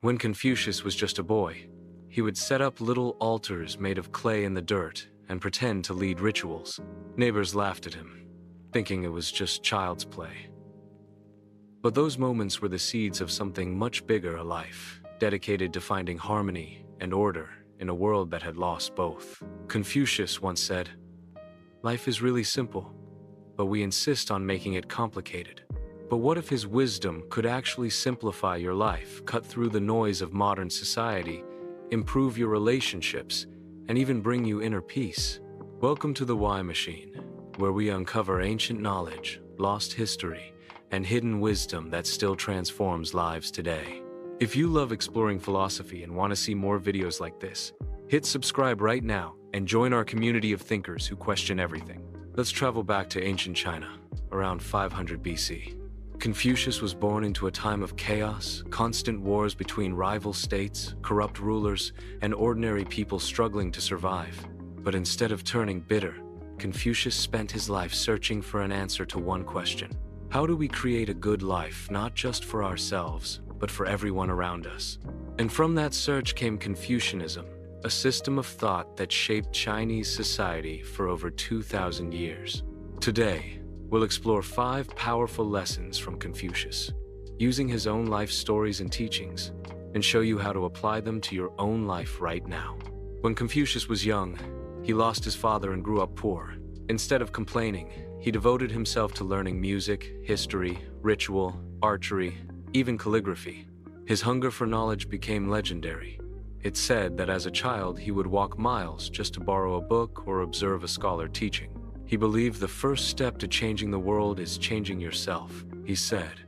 When Confucius was just a boy, he would set up little altars made of clay in the dirt and pretend to lead rituals. Neighbors laughed at him, thinking it was just child's play. But those moments were the seeds of something much bigger, a life dedicated to finding harmony and order in a world that had lost both. Confucius once said, "Life is really simple, but we insist on making it complicated." But what if his wisdom could actually simplify your life, cut through the noise of modern society, improve your relationships, and even bring you inner peace? Welcome to the Why Machine, where we uncover ancient knowledge, lost history, and hidden wisdom that still transforms lives today. If you love exploring philosophy and want to see more videos like this, hit subscribe right now and join our community of thinkers who question everything. Let's travel back to ancient China, around 500 BC. Confucius was born into a time of chaos, constant wars between rival states, corrupt rulers, and ordinary people struggling to survive. But instead of turning bitter, Confucius spent his life searching for an answer to one question: how do we create a good life, not just for ourselves, but for everyone around us? And from that search came Confucianism, a system of thought that shaped Chinese society for over 2,000 years. Today, we'll explore 5 powerful lessons from Confucius, using his own life stories and teachings, and show you how to apply them to your own life right now. When Confucius was young, he lost his father and grew up poor. Instead of complaining, he devoted himself to learning music, history, ritual, archery, even calligraphy. His hunger for knowledge became legendary. It's said that as a child he would walk miles just to borrow a book or observe a scholar teaching. He believed the first step to changing the world is changing yourself. He said,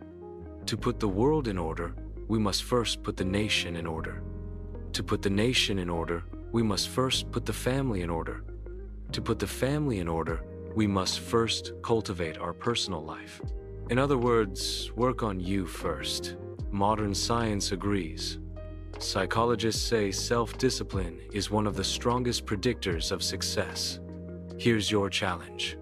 "To put the world in order, we must first put the nation in order. To put the nation in order, we must first put the family in order. To put the family in order, we must first cultivate our personal life." In other words, work on you first. Modern science agrees. Psychologists say self-discipline is one of the strongest predictors of success. Here's your challenge.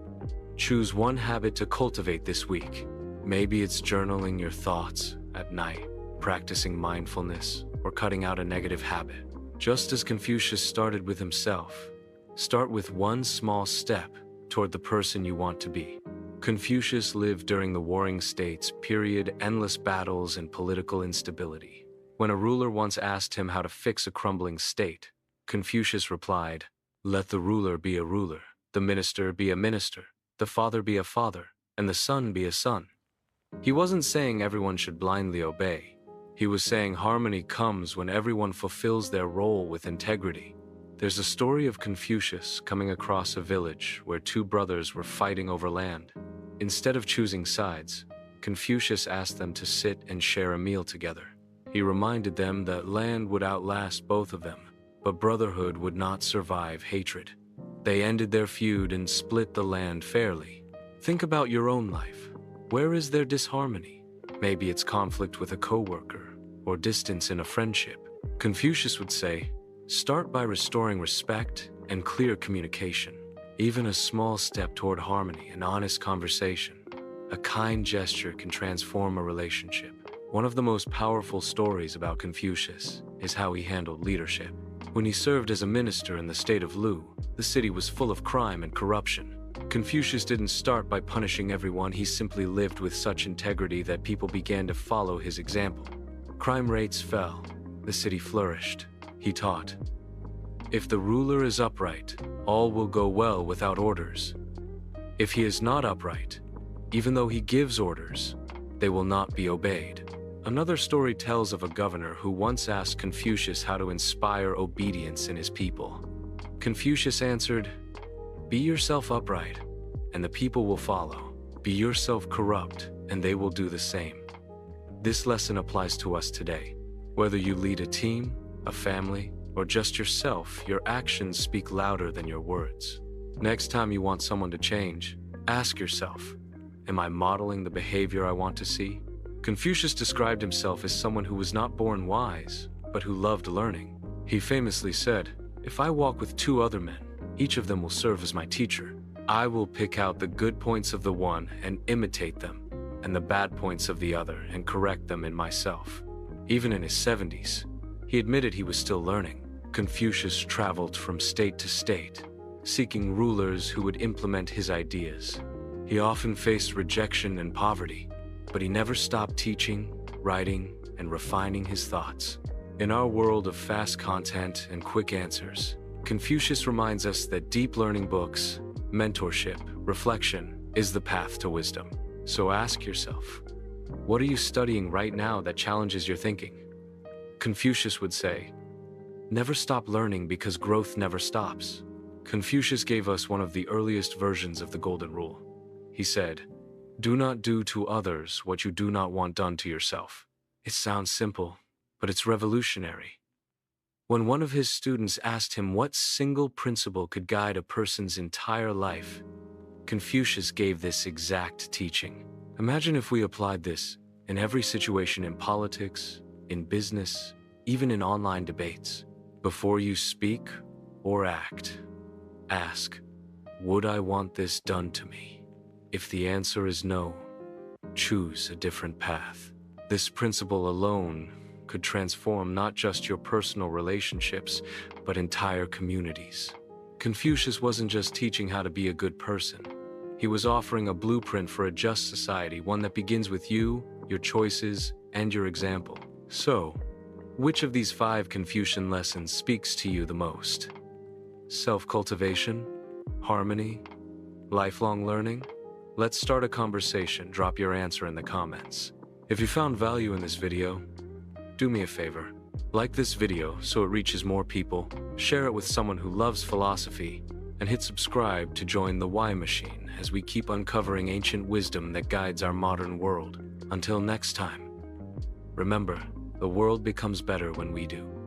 Choose one habit to cultivate this week. Maybe it's journaling your thoughts at night, practicing mindfulness, or cutting out a negative habit. Just as Confucius started with himself, start with one small step toward the person you want to be. Confucius lived during the Warring States period, endless battles and political instability. When a ruler once asked him how to fix a crumbling state, Confucius replied, "Let the ruler be a ruler, the minister be a minister, the father be a father, and the son be a son." He wasn't saying everyone should blindly obey. He was saying harmony comes when everyone fulfills their role with integrity. There's a story of Confucius coming across a village where 2 brothers were fighting over land. Instead of choosing sides, Confucius asked them to sit and share a meal together. He reminded them that land would outlast both of them, but brotherhood would not survive hatred. They ended their feud and split the land fairly. Think about your own life. Where is there disharmony? Maybe it's conflict with a coworker or distance in a friendship. Confucius would say, start by restoring respect and clear communication. Even a small step toward harmony and honest conversation, a kind gesture can transform a relationship. One of the most powerful stories about Confucius is how he handled leadership. When he served as a minister in the state of Lu, the city was full of crime and corruption. Confucius didn't start by punishing everyone, he simply lived with such integrity that people began to follow his example. Crime rates fell, the city flourished. He taught, "If the ruler is upright, all will go well without orders. If he is not upright, even though he gives orders, they will not be obeyed." Another story tells of a governor who once asked Confucius how to inspire obedience in his people. Confucius answered, "Be yourself upright, and the people will follow. Be yourself corrupt, and they will do the same." This lesson applies to us today. Whether you lead a team, a family, or just yourself, your actions speak louder than your words. Next time you want someone to change, ask yourself, am I modeling the behavior I want to see? Confucius described himself as someone who was not born wise, but who loved learning. He famously said, "If I walk with 2 other men, each of them will serve as my teacher. I will pick out the good points of the one and imitate them, and the bad points of the other and correct them in myself." Even in his 70s, he admitted he was still learning. Confucius traveled from state to state, seeking rulers who would implement his ideas. He often faced rejection and poverty, but he never stopped teaching, writing, and refining his thoughts. In our world of fast content and quick answers, Confucius reminds us that deep learning books, mentorship, reflection is the path to wisdom. So ask yourself, what are you studying right now that challenges your thinking? Confucius would say, never stop learning because growth never stops. Confucius gave us one of the earliest versions of the Golden Rule. He said, do not do to others what you do not want done to yourself. It sounds simple, but it's revolutionary. When one of his students asked him what single principle could guide a person's entire life, Confucius gave this exact teaching. Imagine if we applied this in every situation in politics, in business, even in online debates. Before you speak or act, ask, would I want this done to me? If the answer is no, choose a different path. This principle alone could transform not just your personal relationships, but entire communities. Confucius wasn't just teaching how to be a good person. He was offering a blueprint for a just society, one that begins with you, your choices, and your example. So, which of these 5 Confucian lessons speaks to you the most? Self-cultivation? Harmony? Lifelong learning? Let's start a conversation. Drop your answer in the comments. If you found value in this video, do me a favor. Like this video so it reaches more people, share it with someone who loves philosophy, and hit subscribe to join the Why Machine as we keep uncovering ancient wisdom that guides our modern world. Until next time, remember, the world becomes better when we do.